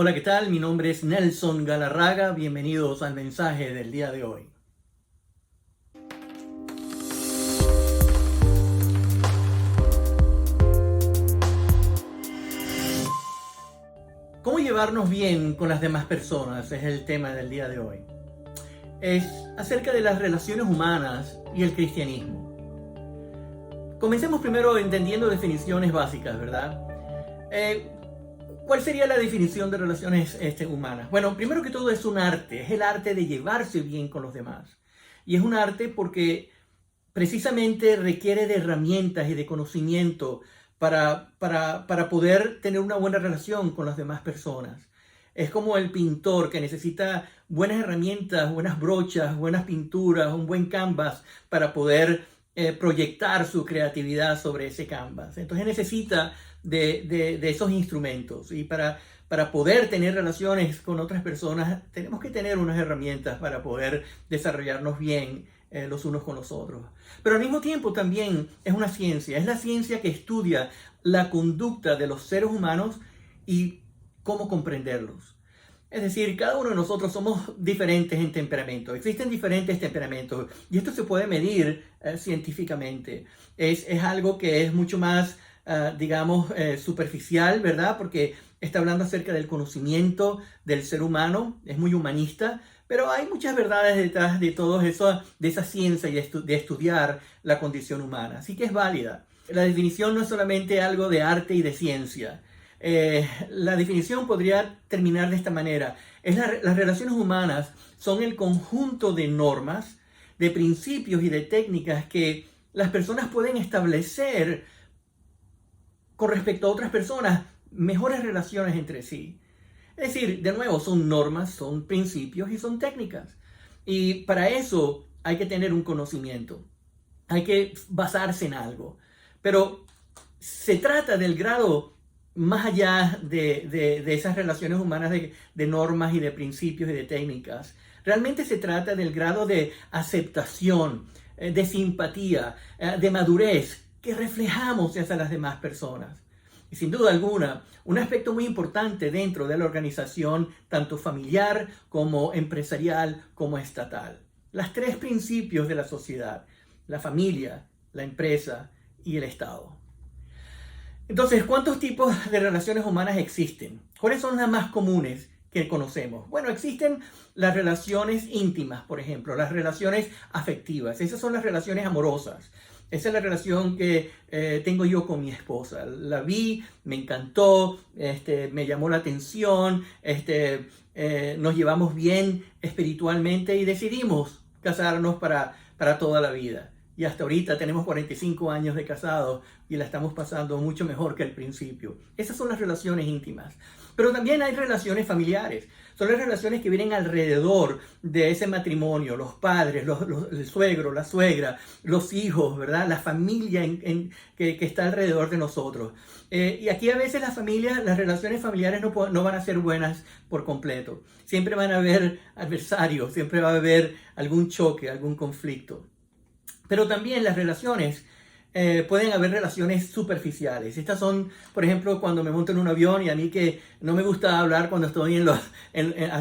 Hola, ¿qué tal? Mi nombre es Nelson Galarraga. Bienvenidos al mensaje del día de hoy. ¿Cómo llevarnos bien con las demás personas? Es el tema del día de hoy. Es acerca de las relaciones humanas y el cristianismo. Comencemos primero entendiendo definiciones básicas, ¿verdad? ¿Cuál sería la definición de relaciones humanas? Bueno, primero que todo es un arte, es el arte de llevarse bien con los demás. Y es un arte porque precisamente requiere de herramientas y de conocimiento para poder tener una buena relación con las demás personas. Es como el pintor que necesita buenas herramientas, buenas brochas, buenas pinturas, un buen canvas para poder proyectar su creatividad sobre ese canvas. Entonces necesita de esos instrumentos y para poder tener relaciones con otras personas tenemos que tener unas herramientas para poder desarrollarnos bien los unos con los otros. Pero al mismo tiempo también es una ciencia, es la ciencia que estudia la conducta de los seres humanos y cómo comprenderlos. Es decir, cada uno de nosotros somos diferentes en temperamento. Existen diferentes temperamentos y esto se puede medir científicamente. Es algo que es mucho más, superficial, ¿verdad? Porque está hablando acerca del conocimiento del ser humano, es muy humanista, pero hay muchas verdades detrás de todo eso, de esa ciencia y de estudiar la condición humana. Así que es válida. La definición no es solamente algo de arte y de ciencia. La definición podría terminar de esta manera. Las relaciones humanas son el conjunto de normas, de principios y de técnicas que las personas pueden establecer con respecto a otras personas, mejores relaciones entre sí. Es decir, de nuevo, son normas, son principios y son técnicas. Y para eso hay que tener un conocimiento, hay que basarse en algo. Pero se trata del grado más allá de esas relaciones humanas de normas y de principios y de técnicas. Realmente se trata del grado de aceptación, de simpatía, de madurez que reflejamos hacia las demás personas. Y sin duda alguna, un aspecto muy importante dentro de la organización, tanto familiar como empresarial como estatal. Los tres principios de la sociedad: la familia, la empresa y el Estado. Entonces, ¿cuántos tipos de relaciones humanas existen? ¿Cuáles son las más comunes que conocemos? Bueno, existen las relaciones íntimas, por ejemplo, las relaciones afectivas. Esas son las relaciones amorosas. Esa es la relación que tengo yo con mi esposa. La vi, me encantó, me llamó la atención, nos llevamos bien espiritualmente y decidimos casarnos para toda la vida. Y hasta ahorita tenemos 45 años de casados y la estamos pasando mucho mejor que al principio. Esas son las relaciones íntimas. Pero también hay relaciones familiares. Son las relaciones que vienen alrededor de ese matrimonio. Los padres, el suegro, la suegra, los hijos, ¿verdad? La familia que está alrededor de nosotros. Y aquí a veces las relaciones familiares no van a ser buenas por completo. Siempre van a haber adversarios, siempre va a haber algún choque, algún conflicto. Pero también las relaciones, pueden haber relaciones superficiales. Estas son, por ejemplo, cuando me monto en un avión y a mí que no me gusta hablar cuando estoy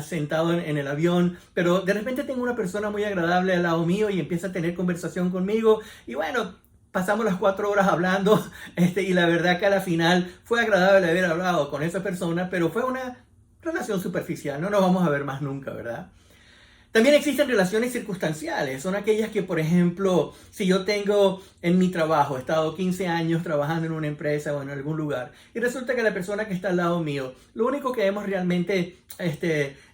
sentado en el avión, pero de repente tengo una persona muy agradable al lado mío y empieza a tener conversación conmigo y bueno, pasamos las 4 horas hablando y la verdad que a la final fue agradable haber hablado con esa persona, pero fue una relación superficial, no nos vamos a ver más nunca, ¿verdad? También existen relaciones circunstanciales, son aquellas que, por ejemplo, si yo tengo en mi trabajo, he estado 15 años trabajando en una empresa o en algún lugar, y resulta que la persona que está al lado mío, lo único que hemos realmente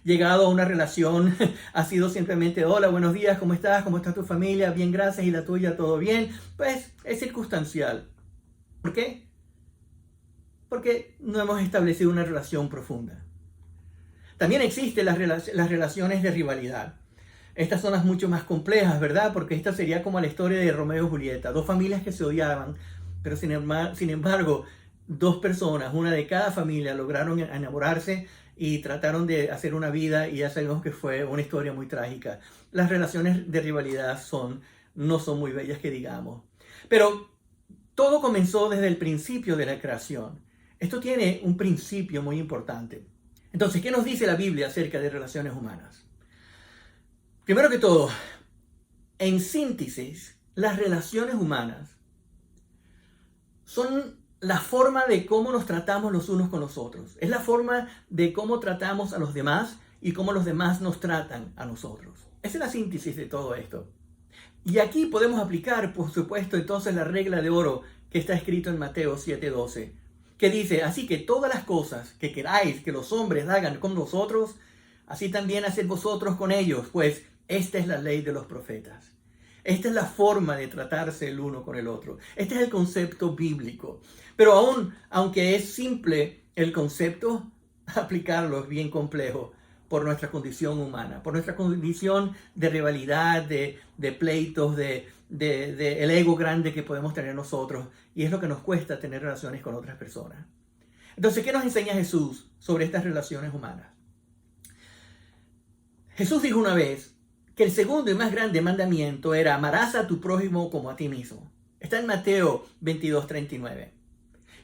llegado a una relación ha sido simplemente: hola, buenos días, ¿cómo estás? ¿Cómo está tu familia? Bien, gracias, ¿y la tuya? ¿Todo bien? Pues es circunstancial. ¿Por qué? Porque no hemos establecido una relación profunda. También existen las relaciones de rivalidad. Estas son las mucho más complejas, ¿verdad? Porque esta sería como la historia de Romeo y Julieta. Dos familias que se odiaban, pero sin embargo, dos personas, una de cada familia, lograron enamorarse y trataron de hacer una vida, y ya sabemos que fue una historia muy trágica. Las relaciones de rivalidad no son muy bellas que digamos. Pero todo comenzó desde el principio de la creación. Esto tiene un principio muy importante. Entonces, ¿qué nos dice la Biblia acerca de relaciones humanas? Primero que todo, en síntesis, las relaciones humanas son la forma de cómo nos tratamos los unos con los otros. Es la forma de cómo tratamos a los demás y cómo los demás nos tratan a nosotros. Esa es la síntesis de todo esto. Y aquí podemos aplicar, por supuesto, entonces la regla de oro que está escrito en Mateo 7:12, que dice: así que todas las cosas que queráis que los hombres hagan con vosotros, así también haced vosotros con ellos, pues esta es la ley de los profetas. Esta es la forma de tratarse el uno con el otro. Este es el concepto bíblico. Pero aunque es simple el concepto, aplicarlo es bien complejo por nuestra condición humana, por nuestra condición de rivalidad, de pleitos, de el ego grande que podemos tener nosotros. Y es lo que nos cuesta tener relaciones con otras personas. Entonces, ¿qué nos enseña Jesús sobre estas relaciones humanas? Jesús dijo una vez que el segundo y más grande mandamiento era: amarás a tu prójimo como a ti mismo. Está en Mateo 22:39.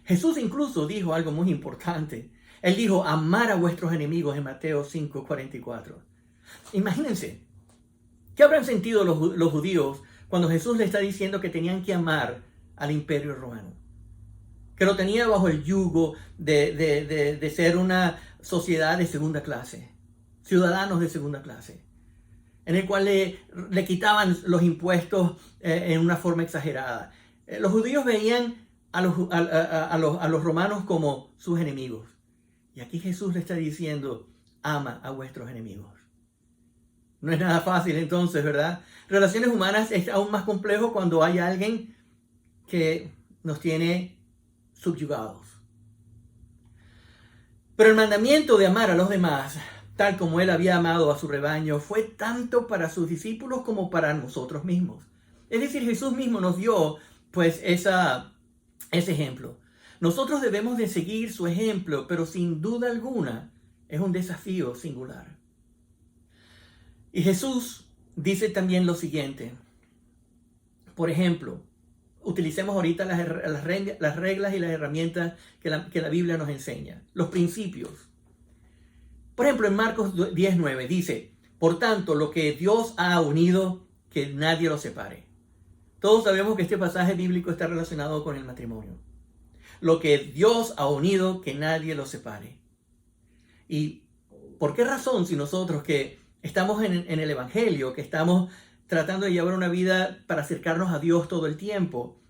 Jesús incluso dijo algo muy importante. Él dijo: amar a vuestros enemigos, en Mateo 5:44. Imagínense, ¿qué habrán sentido los judíos cuando Jesús le está diciendo que tenían que amar al imperio romano? Que lo tenía bajo el yugo de ser una sociedad de segunda clase, ciudadanos de segunda clase, en el cual le quitaban los impuestos en una forma exagerada. Los judíos veían a los romanos como sus enemigos. Y aquí Jesús le está diciendo: ama a vuestros enemigos. No es nada fácil entonces, ¿verdad? Relaciones humanas es aún más complejo cuando hay alguien que nos tiene subyugados. Pero el mandamiento de amar a los demás, tal como Él había amado a su rebaño, fue tanto para sus discípulos como para nosotros mismos. Es decir, Jesús mismo nos dio pues ese ejemplo. Nosotros debemos de seguir su ejemplo, pero sin duda alguna es un desafío singular. Y Jesús dice también lo siguiente. Por ejemplo, utilicemos ahorita las reglas y las herramientas que la Biblia nos enseña. Los principios. Por ejemplo, en Marcos 10:9 dice: por tanto, lo que Dios ha unido, que nadie lo separe. Todos sabemos que este pasaje bíblico está relacionado con el matrimonio. Lo que Dios ha unido, que nadie lo separe. ¿Y por qué razón, si nosotros que estamos en el Evangelio, que estamos tratando de llevar una vida para acercarnos a Dios todo el tiempo,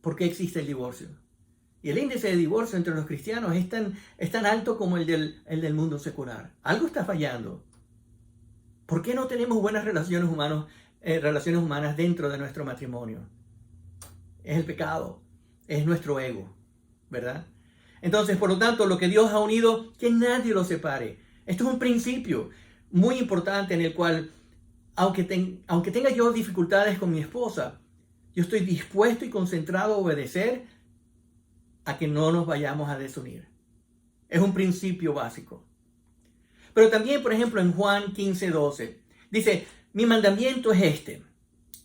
por qué existe el divorcio? Y el índice de divorcio entre los cristianos es tan alto como el del mundo secular. Algo está fallando. ¿Por qué no tenemos buenas relaciones humanas dentro de nuestro matrimonio? Es el pecado, es nuestro ego, ¿verdad? Entonces, por lo tanto, lo que Dios ha unido, que nadie lo separe. Esto es un principio muy importante en el cual, aunque tenga yo dificultades con mi esposa, yo estoy dispuesto y concentrado a obedecer a que no nos vayamos a desunir. Es un principio básico. Pero también, por ejemplo, en Juan 15:12, dice: mi mandamiento es este: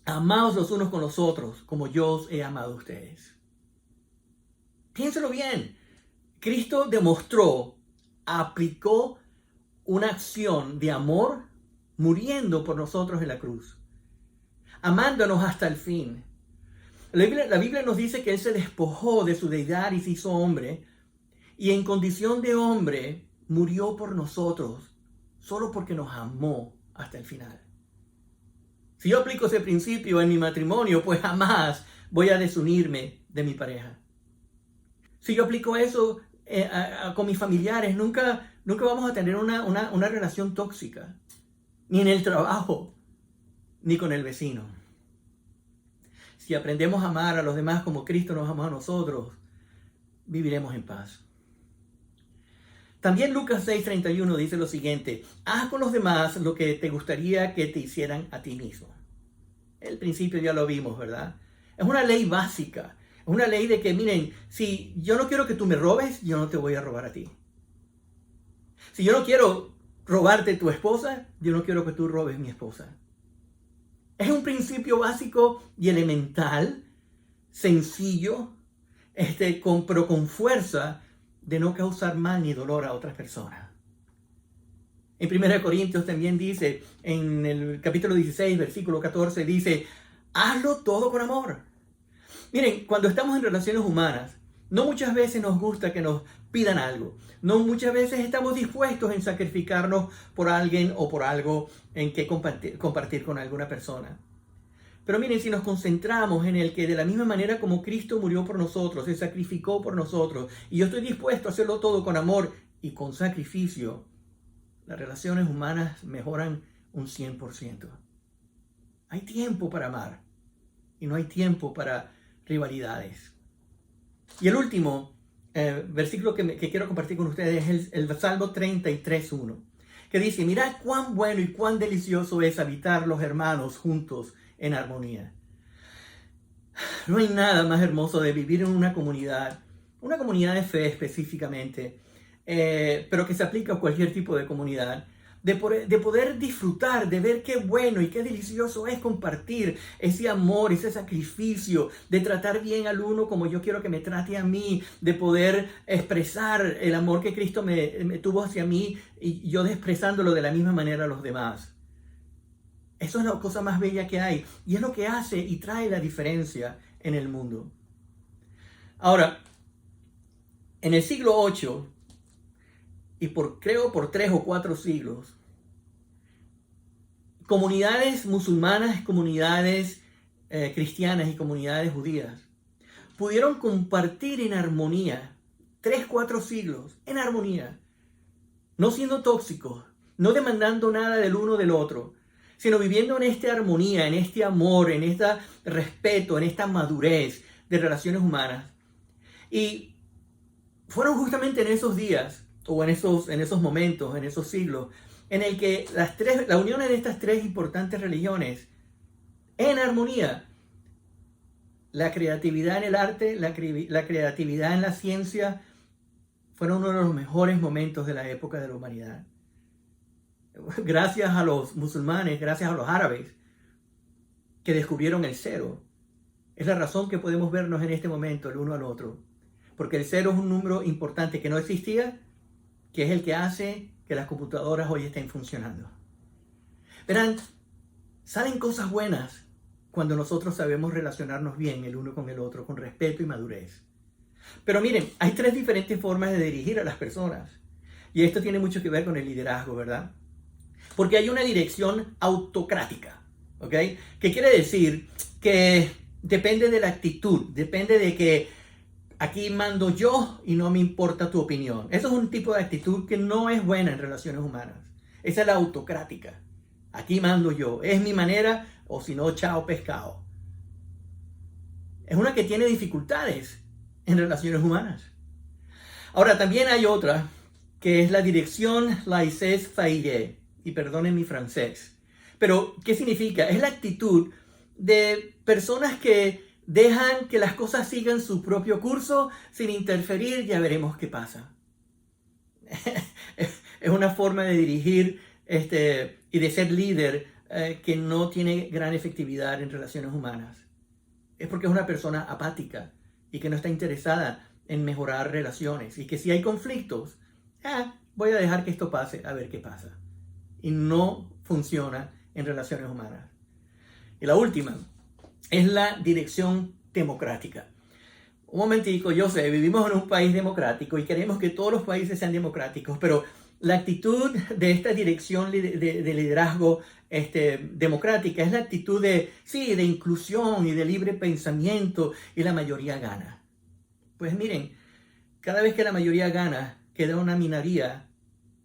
amaos los unos con los otros como yo os he amado a ustedes. Piénselo bien. Cristo aplicó una acción de amor muriendo por nosotros en la cruz, amándonos hasta el fin. La Biblia nos dice que Él se despojó de su deidad y se hizo hombre, y en condición de hombre murió por nosotros, solo porque nos amó hasta el final. Si yo aplico ese principio en mi matrimonio, pues jamás voy a desunirme de mi pareja. Si yo aplico eso con mis familiares, nunca vamos a tener una relación tóxica, ni en el trabajo, ni con el vecino. Si aprendemos a amar a los demás como Cristo nos amó a nosotros, viviremos en paz. También Lucas 6:31 dice lo siguiente: haz con los demás lo que te gustaría que te hicieran a ti mismo. El principio ya lo vimos, ¿verdad? Es una ley básica. Es una ley de que, miren, si yo no quiero que tú me robes, yo no te voy a robar a ti. Si yo no quiero robarte tu esposa, yo no quiero que tú robes mi esposa. Es un principio básico y elemental, sencillo, pero con fuerza, de no causar mal ni dolor a otras personas. En 1 Corintios también dice, en el capítulo 16, versículo 14, dice, hazlo todo con amor. Miren, cuando estamos en relaciones humanas, no muchas veces nos gusta que nos pidan algo. No muchas veces estamos dispuestos en sacrificarnos por alguien o por algo en que compartir con alguna persona. Pero miren, si nos concentramos en el que de la misma manera como Cristo murió por nosotros, se sacrificó por nosotros, y yo estoy dispuesto a hacerlo todo con amor y con sacrificio, las relaciones humanas mejoran un 100%. Hay tiempo para amar y no hay tiempo para rivalidades. Y el último versículo que quiero compartir con ustedes es el Salmo 33:1, que dice, mirad cuán bueno y cuán delicioso es habitar los hermanos juntos en armonía. No hay nada más hermoso de vivir en una comunidad de fe específicamente, pero que se aplica a cualquier tipo de comunidad, de poder disfrutar, de ver qué bueno y qué delicioso es compartir ese amor, ese sacrificio, de tratar bien al uno como yo quiero que me trate a mí, de poder expresar el amor que Cristo me tuvo hacia mí y yo expresándolo de la misma manera a los demás. Eso es la cosa más bella que hay y es lo que hace y trae la diferencia en el mundo. Ahora, en el siglo VIII, y creo por 3 o 4 siglos, comunidades musulmanas, comunidades cristianas y comunidades judías pudieron compartir en armonía 3, 4 siglos, en armonía, no siendo tóxicos, no demandando nada del uno del otro, sino viviendo en esta armonía, en este amor, en este respeto, en esta madurez de relaciones humanas. Y fueron justamente en esos días, o en esos momentos, en esos siglos, en el que la unión de estas 3 importantes religiones, en armonía, la creatividad en el arte, la creatividad en la ciencia, fueron uno de los mejores momentos de la época de la humanidad. Gracias a los musulmanes, gracias a los árabes, que descubrieron el cero. Es la razón que podemos vernos en este momento el uno al otro. Porque el cero es un número importante que no existía, que es el que hace que las computadoras hoy estén funcionando. Verán, salen cosas buenas cuando nosotros sabemos relacionarnos bien el uno con el otro, con respeto y madurez. Pero miren, hay 3 diferentes formas de dirigir a las personas. Y esto tiene mucho que ver con el liderazgo, ¿verdad? Porque hay una dirección autocrática, ¿ok? Que quiere decir que depende de la actitud, depende de que aquí mando yo y no me importa tu opinión. Eso es un tipo de actitud que no es buena en relaciones humanas. Esa es la autocrática. Aquí mando yo. Es mi manera o si no, chao pescado. Es una que tiene dificultades en relaciones humanas. Ahora, también hay otra que es la dirección laissez-faire. Y perdonen mi francés. Pero, ¿qué significa? Es la actitud de personas que dejan que las cosas sigan su propio curso sin interferir, ya veremos qué pasa. Es una forma de dirigir y de ser líder que no tiene gran efectividad en relaciones humanas. Es porque es una persona apática y que no está interesada en mejorar relaciones. Y que si hay conflictos, voy a dejar que esto pase, a ver qué pasa. Y no funciona en relaciones humanas. Y la última es la dirección democrática. Un momentico, yo sé, vivimos en un país democrático y queremos que todos los países sean democráticos, pero la actitud de esta dirección de liderazgo democrática es la actitud de inclusión y de libre pensamiento y la mayoría gana. Pues miren, cada vez que la mayoría gana, queda una minoría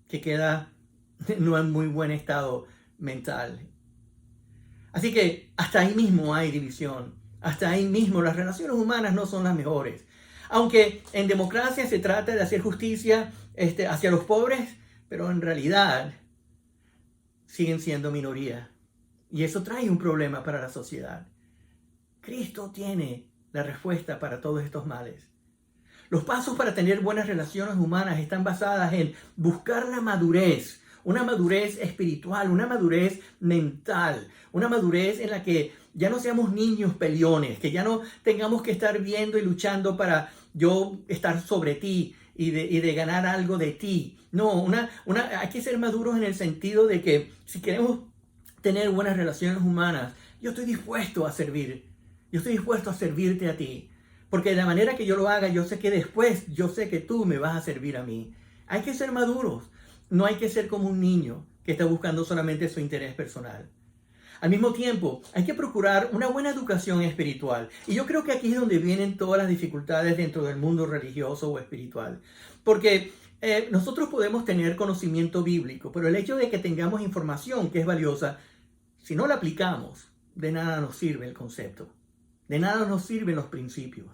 que queda no en muy buen estado mental. Así que hasta ahí mismo hay división. Hasta ahí mismo las relaciones humanas no son las mejores. Aunque en democracia se trata de hacer justicia hacia los pobres, pero en realidad siguen siendo minoría. Y eso trae un problema para la sociedad. Cristo tiene la respuesta para todos estos males. Los pasos para tener buenas relaciones humanas están basadas en buscar la madurez, una madurez espiritual, una madurez mental, una madurez en la que ya no seamos niños peleones, que ya no tengamos que estar viendo y luchando para yo estar sobre ti y de ganar algo de ti. No, hay que ser maduros en el sentido de que si queremos tener buenas relaciones humanas, yo estoy dispuesto a servir. Yo estoy dispuesto a servirte a ti. Porque de la manera que yo lo haga, yo sé que después, yo sé que tú me vas a servir a mí. Hay que ser maduros. No hay que ser como un niño que está buscando solamente su interés personal. Al mismo tiempo, hay que procurar una buena educación espiritual. Y yo creo que aquí es donde vienen todas las dificultades dentro del mundo religioso o espiritual. Porque nosotros podemos tener conocimiento bíblico, pero el hecho de que tengamos información que es valiosa, si no la aplicamos, de nada nos sirve el concepto. De nada nos sirven los principios.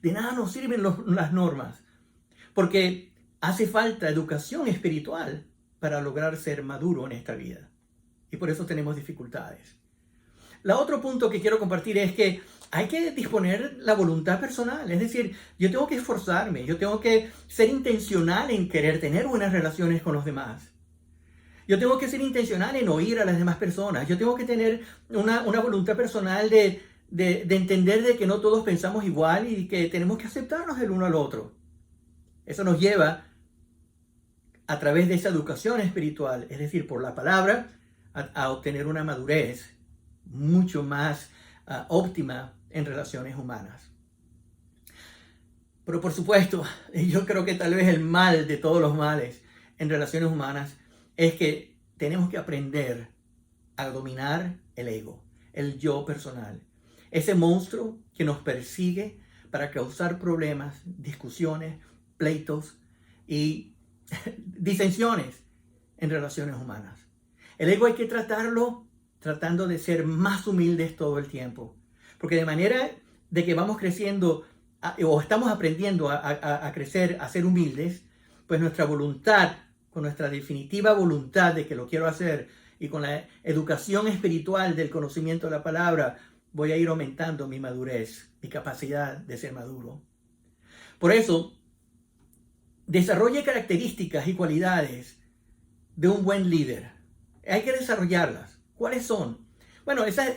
De nada nos sirven las normas. Porque hace falta educación espiritual para lograr ser maduro en esta vida. Y por eso tenemos dificultades. El otro punto que quiero compartir es que hay que disponer la voluntad personal. Es decir, yo tengo que esforzarme, yo tengo que ser intencional en querer tener buenas relaciones con los demás. Yo tengo que ser intencional en oír a las demás personas. Yo tengo que tener una voluntad personal de entender de que no todos pensamos igual y que tenemos que aceptarnos el uno al otro. Eso nos lleva a través de esa educación espiritual, es decir, por la palabra, a obtener una madurez mucho más óptima en relaciones humanas. Pero por supuesto, yo creo que tal vez el mal de todos los males en relaciones humanas es que tenemos que aprender a dominar el ego, el yo personal. Ese monstruo que nos persigue para causar problemas, discusiones, pleitos y disensiones en relaciones humanas. El ego hay que tratarlo tratando de ser más humildes todo el tiempo. Porque de manera de que vamos creciendo o estamos aprendiendo a crecer, a ser humildes, pues nuestra voluntad, con nuestra definitiva voluntad de que lo quiero hacer y con la educación espiritual del conocimiento de la palabra, voy a ir aumentando mi madurez, mi capacidad de ser maduro. Por eso, desarrolle características y cualidades de un buen líder. Hay que desarrollarlas. ¿Cuáles son? Bueno, esas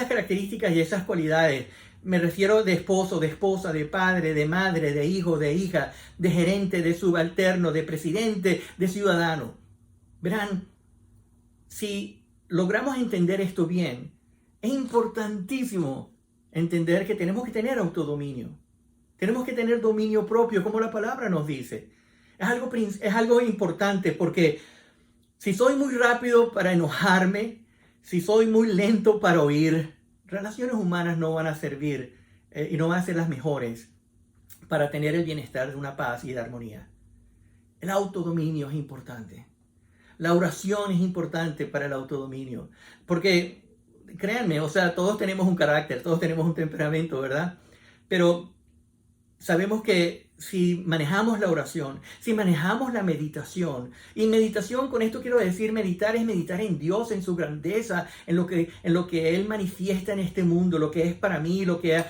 características y esas cualidades, me refiero de esposo, de esposa, de padre, de madre, de hijo, de hija, de gerente, de subalterno, de presidente, de ciudadano. Verán, si logramos entender esto bien, es importantísimo entender que tenemos que tener autodominio. Tenemos que tener dominio propio, como la palabra nos dice. Es algo importante porque si soy muy rápido para enojarme, si soy muy lento para oír, relaciones humanas no van a servir y no van a ser las mejores para tener el bienestar de una paz y de armonía. El autodominio es importante. La oración es importante para el autodominio. Porque, créanme, o sea, todos tenemos un carácter, todos tenemos un temperamento, ¿verdad? Pero sabemos que si manejamos la oración, si manejamos la meditación, y meditación, con esto quiero decir, meditar es meditar en Dios, en su grandeza, en lo que Él manifiesta en este mundo, lo que es para mí, lo que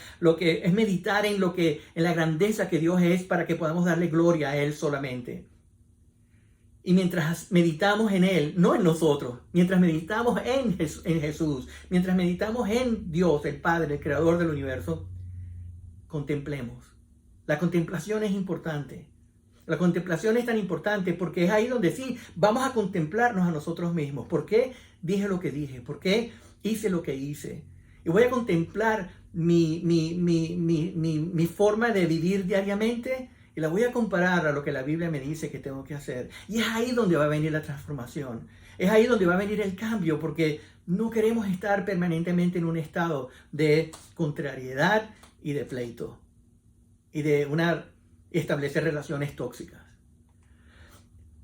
es meditar en la grandeza que Dios es para que podamos darle gloria a Él solamente. Y mientras meditamos en Él, no en nosotros, mientras meditamos en Jesús, mientras meditamos en Dios, el Padre, el Creador del universo, contemplemos. La contemplación es importante. La contemplación es tan importante porque es ahí donde sí vamos a contemplarnos a nosotros mismos. ¿Por qué dije lo que dije? ¿Por qué hice lo que hice? Y voy a contemplar mi forma de vivir diariamente y la voy a comparar a lo que la Biblia me dice que tengo que hacer. Y es ahí donde va a venir la transformación. Es ahí donde va a venir el cambio porque no queremos estar permanentemente en un estado de contrariedad y de pleito. Y de establecer relaciones tóxicas.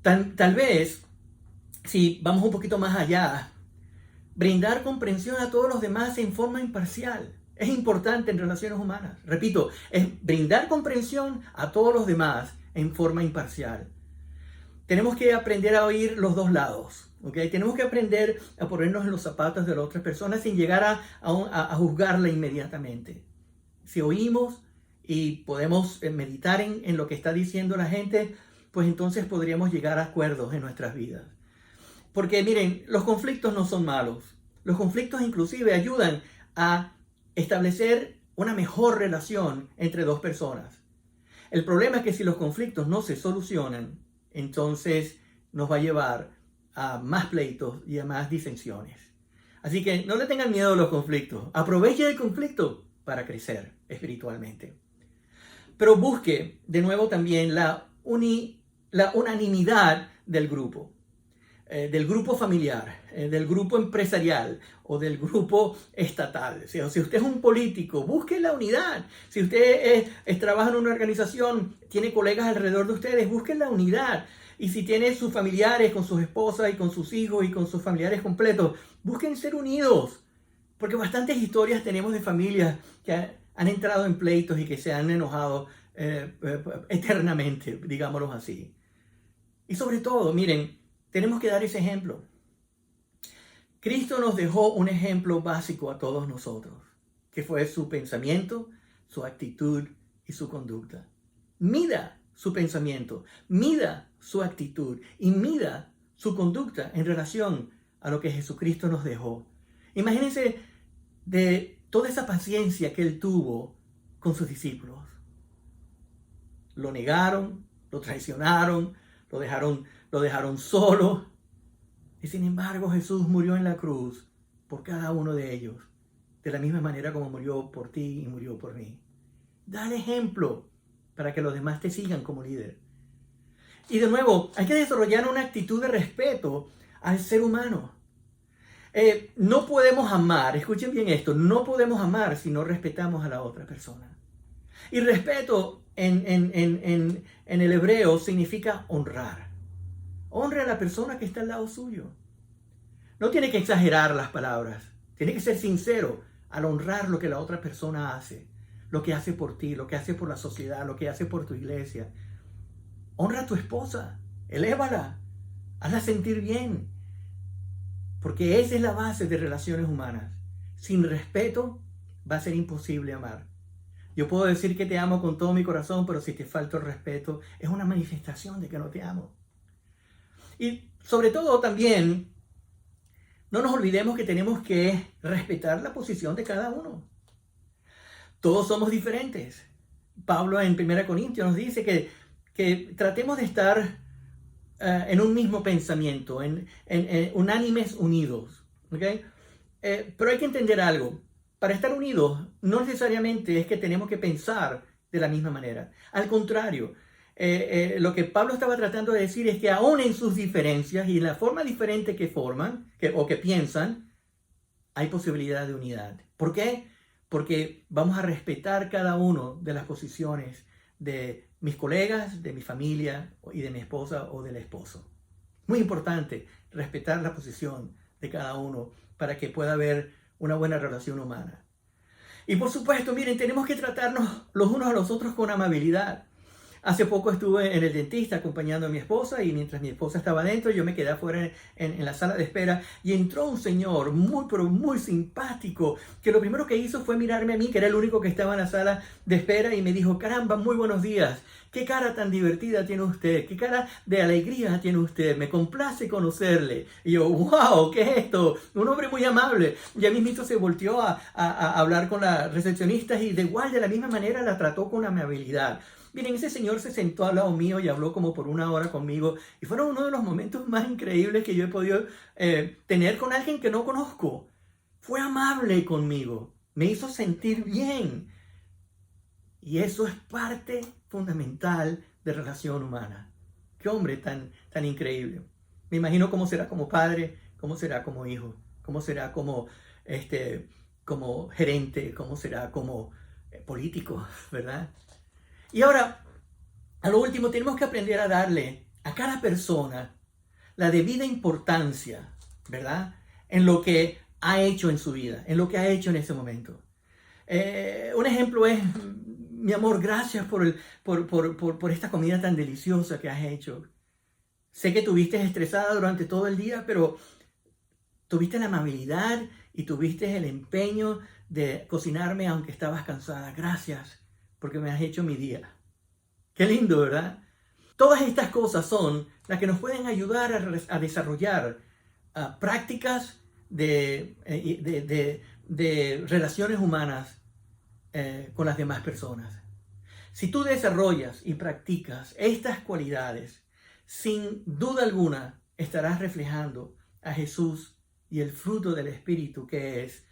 Tal vez, si vamos un poquito más allá, brindar comprensión a todos los demás en forma imparcial. Es importante en relaciones humanas. Repito, es brindar comprensión a todos los demás en forma imparcial. Tenemos que aprender a oír los dos lados. ¿Okay? Tenemos que aprender a ponernos en los zapatos de la otra persona sin llegar a juzgarla inmediatamente. Si oímos y podemos meditar en lo que está diciendo la gente, pues entonces podríamos llegar a acuerdos en nuestras vidas. Porque miren, los conflictos no son malos. Los conflictos inclusive ayudan a establecer una mejor relación entre dos personas. El problema es que si los conflictos no se solucionan, entonces nos va a llevar a más pleitos y a más disensiones. Así que no le tengan miedo a los conflictos. Aproveche el conflicto para crecer espiritualmente. Pero busque de nuevo también la unanimidad del grupo familiar, del grupo empresarial o del grupo estatal. Si usted es un político, busque la unidad. Si usted trabaja en una organización, tiene colegas alrededor de ustedes, busque la unidad. Y si tiene sus familiares con sus esposas y con sus hijos y con sus familiares completos, busquen ser unidos. Porque bastantes historias tenemos de familias que han entrado en pleitos y que se han enojado eternamente, digámoslo así. Y sobre todo, miren, tenemos que dar ese ejemplo. Cristo nos dejó un ejemplo básico a todos nosotros, que fue su pensamiento, su actitud y su conducta. Mida su pensamiento, mida su actitud y mida su conducta en relación a lo que Jesucristo nos dejó. Imagínense de toda esa paciencia que él tuvo con sus discípulos. Lo negaron, lo traicionaron, lo dejaron solo. Y sin embargo Jesús murió en la cruz por cada uno de ellos, de la misma manera como murió por ti y murió por mí. Da el ejemplo para que los demás te sigan como líder. Y de nuevo, hay que desarrollar una actitud de respeto al ser humano. No podemos amar, escuchen bien esto, no podemos amar si no respetamos a la otra persona. Y respeto en el hebreo significa honrar. Honre a la persona que está al lado suyo. No tiene que exagerar las palabras. Tiene que ser sincero al honrar lo que la otra persona hace. Lo que hace por ti, lo que hace por la sociedad, lo que hace por tu iglesia. Honra a tu esposa. Elévala. Hazla sentir bien. Porque esa es la base de relaciones humanas. Sin respeto va a ser imposible amar. Yo puedo decir que te amo con todo mi corazón, pero si te falta el respeto, es una manifestación de que no te amo. Y sobre todo también, no nos olvidemos que tenemos que respetar la posición de cada uno. Todos somos diferentes. Pablo en 1 Corintios nos dice que tratemos de estar en un mismo pensamiento, unánimes, unidos. ¿Okay? Pero hay que entender algo. Para estar unidos, no necesariamente es que tenemos que pensar de la misma manera. Al contrario, lo que Pablo estaba tratando de decir es que aún en sus diferencias y en la forma diferente que forman o que piensan, hay posibilidad de unidad. ¿Por qué? Porque vamos a respetar cada uno de las posiciones de mis colegas, de mi familia y de mi esposa o del esposo. Muy importante respetar la posición de cada uno para que pueda haber una buena relación humana. Y por supuesto, miren, tenemos que tratarnos los unos a los otros con amabilidad. Hace poco estuve en el dentista acompañando a mi esposa y mientras mi esposa estaba adentro, yo me quedé afuera en la sala de espera y entró un señor muy, pero muy simpático que lo primero que hizo fue mirarme a mí, que era el único que estaba en la sala de espera y me dijo, caramba, muy buenos días. Qué cara tan divertida tiene usted, qué cara de alegría tiene usted, me complace conocerle. Y yo, wow, ¿qué es esto? Un hombre muy amable. Ya mismito se volteó a hablar con la recepcionista y de la misma manera la trató con amabilidad. Miren, ese señor se sentó al lado mío y habló como por 1 hora conmigo y fueron uno de los momentos más increíbles que yo he podido tener con alguien que no conozco. Fue amable conmigo, me hizo sentir bien. Y eso es parte fundamental de relación humana. Qué hombre tan increíble. Me imagino cómo será como padre, cómo será como hijo, cómo será como gerente, cómo será como político, ¿verdad? Y ahora, a lo último, tenemos que aprender a darle a cada persona la debida importancia, ¿verdad? En lo que ha hecho en su vida, en lo que ha hecho en ese momento. Un ejemplo es, mi amor, gracias por esta comida tan deliciosa que has hecho. Sé que estuviste estresada durante todo el día, pero tuviste la amabilidad y tuviste el empeño de cocinarme aunque estabas cansada. Gracias, porque me has hecho mi día. Qué lindo, ¿verdad? Todas estas cosas son las que nos pueden ayudar a desarrollar prácticas de relaciones humanas con las demás personas. Si tú desarrollas y practicas estas cualidades, sin duda alguna estarás reflejando a Jesús y el fruto del Espíritu, que es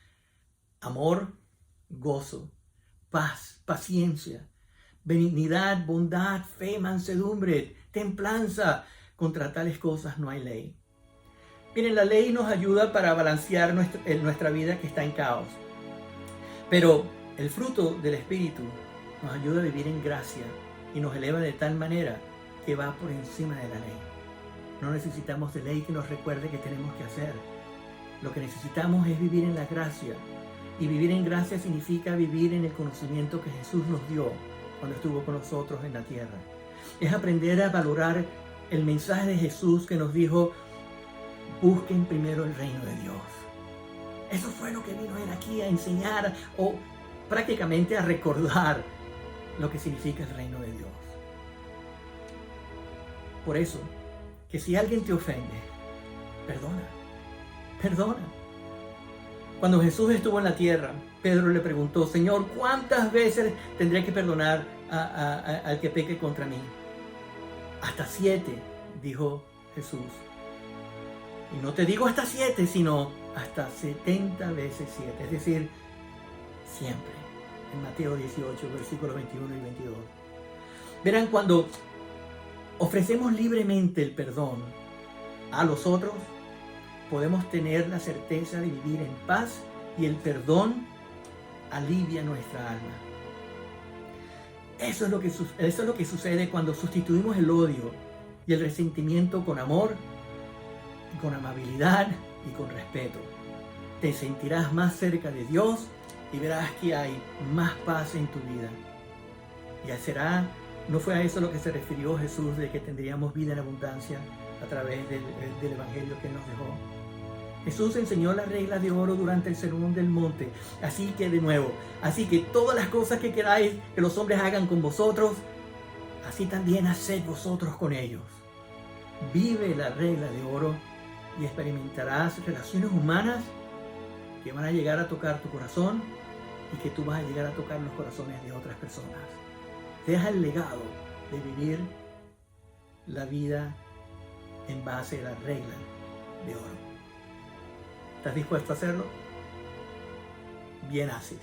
amor, gozo, paz, paciencia, benignidad, bondad, fe, mansedumbre, templanza. Contra tales cosas no hay ley. Miren, la ley nos ayuda para balancear nuestra vida que está en caos. Pero el fruto del Espíritu nos ayuda a vivir en gracia y nos eleva de tal manera que va por encima de la ley. No necesitamos de ley que nos recuerde que tenemos que hacer. Lo que necesitamos es vivir en la gracia. Y vivir en gracia significa vivir en el conocimiento que Jesús nos dio cuando estuvo con nosotros en la tierra. Es aprender a valorar el mensaje de Jesús que nos dijo: busquen primero el reino de Dios. Eso fue lo que vino Él aquí a enseñar, o prácticamente a recordar lo que significa el reino de Dios. Por eso, que si alguien te ofende, perdona. Cuando Jesús estuvo en la tierra, Pedro le preguntó: Señor, ¿cuántas veces tendré que perdonar al que peque contra mí? Hasta 7, dijo Jesús. Y no te digo hasta 7, sino hasta 70 veces 7, es decir, siempre. En Mateo 18, versículos 21 y 22. Verán, cuando ofrecemos libremente el perdón a los otros, podemos tener la certeza de vivir en paz, y el perdón alivia nuestra alma. Eso es lo que sucede cuando sustituimos el odio y el resentimiento con amor, con amabilidad y con respeto. Te sentirás más cerca de Dios y verás que hay más paz en tu vida. ¿No fue a eso lo que se refirió Jesús, de que tendríamos vida en abundancia a través del Evangelio que nos dejó? Jesús enseñó las reglas de oro durante el Sermón del Monte. Así que todas las cosas que queráis que los hombres hagan con vosotros, así también haced vosotros con ellos. Vive la regla de oro y experimentarás relaciones humanas que van a llegar a tocar tu corazón y que tú vas a llegar a tocar los corazones de otras personas. Deja el legado de vivir la vida en base a la regla de oro. ¿Estás dispuesto a hacerlo? Bien haces.